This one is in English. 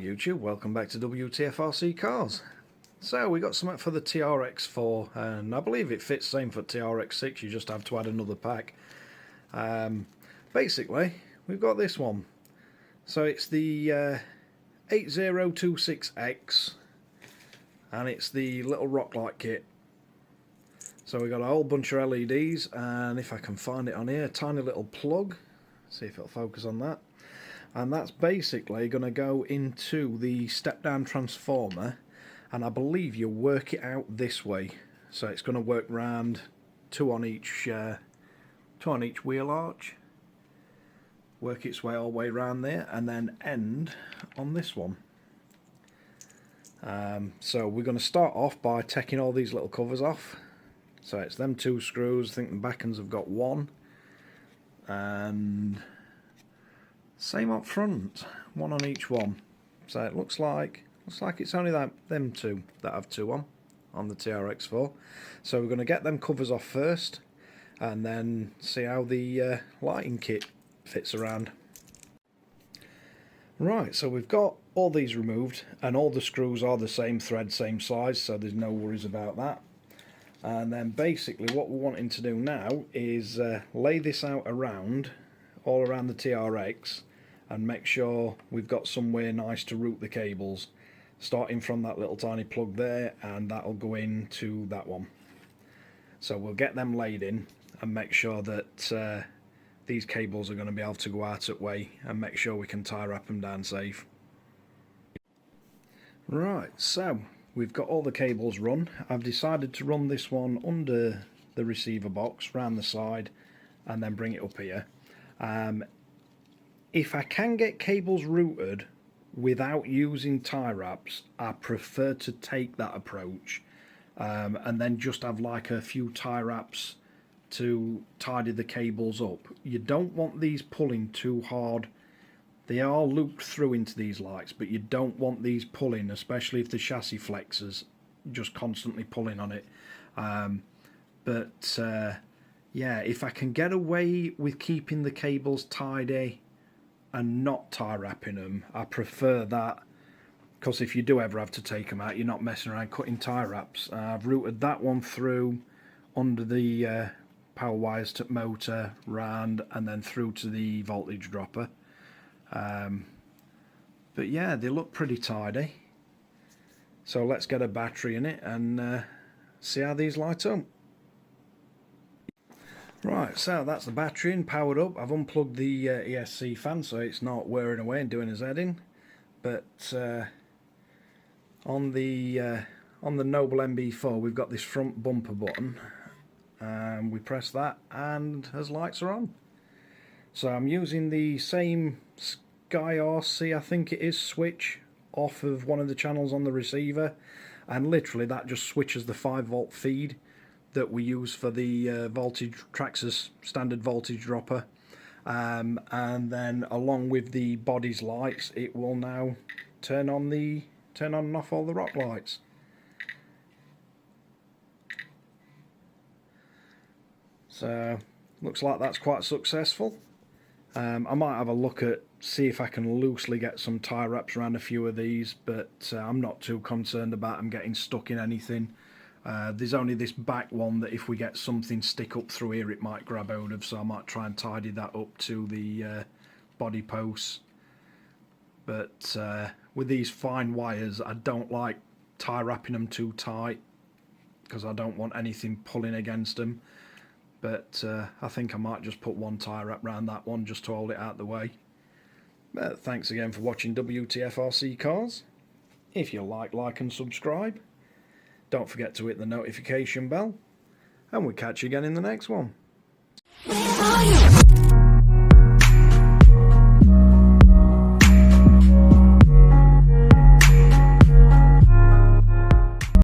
YouTube, welcome back to Wtf Rc Cars. So we got something for the TRX4 and I believe it fits same for TRX6, you just have to add another pack. Basically we've got this one. So it's the 8026X and it's the little rock light kit. So we've got a whole bunch of LEDs and if I can find it on here, a tiny little plug, see if it'll focus on that. And that's basically going to go into the step down transformer, and I believe you work it out this way. So it's going to work round two on each wheel arch, work its way all the way around there, and then end on this one. So we're going to start off by taking all these little covers off. So it's them two screws. I think the back ends have got one, and same up front, one on each one. So it looks like it's only them two that have two on the TRX4. So we're going to get them covers off first, and then see how the lighting kit fits around. Right, so we've got all these removed, and all the screws are the same thread, same size, so there's no worries about that. And then basically what we're wanting to do now is lay this out all around the TRX, and make sure we've got somewhere nice to route the cables, starting from that little tiny plug there, and that'll go into that one. So we'll get them laid in and make sure that these cables are going to be able to go out that way, and make sure we can tie wrap them down safe. Right, so we've got all the cables run. I've decided to run this one under the receiver box round the side and then bring it up here. If I can get cables routed without using tie wraps, I prefer to take that approach, and then just have like a few tie wraps to tidy the cables up. You don't want these pulling too hard. They are looped through into these lights, but you don't want these pulling, especially if the chassis flexes, just constantly pulling on it. Yeah, if I can get away with keeping the cables tidy and not tie wrapping them, I prefer that, because if you do ever have to take them out, you're not messing around cutting tie wraps. I've routed that one through under the power wires to motor, round, and then through to the voltage dropper. But yeah, they look pretty tidy. So let's get a battery in it and see how these light up. Right, so that's the battery in, powered up. I've unplugged the ESC fan so it's not wearing away and doing his head in. But on the Noble MB4 we've got this front bumper button, and we press that and as lights are on. So I'm using the same Skyrc, I think it is, switch off of one of the channels on the receiver, and literally that just switches the 5-volt feed that we use for the voltage Traxxas standard voltage dropper, and then along with the body's lights it will now turn on and off all the rock lights. So looks like that's quite successful. I might have a look at see if I can loosely get some tie wraps around a few of these, but I'm not too concerned about them getting stuck in anything. There's only this back one that if we get something stick up through here it might grab hold of, so I might try and tidy that up to the body posts. But with these fine wires I don't like tie wrapping them too tight, because I don't want anything pulling against them. But I think I might just put one tie wrap around that one just to hold it out of the way. But thanks again for watching Wtf Rc Cars. If you like and subscribe. Don't forget to hit the notification bell, and we'll catch you again in the next one.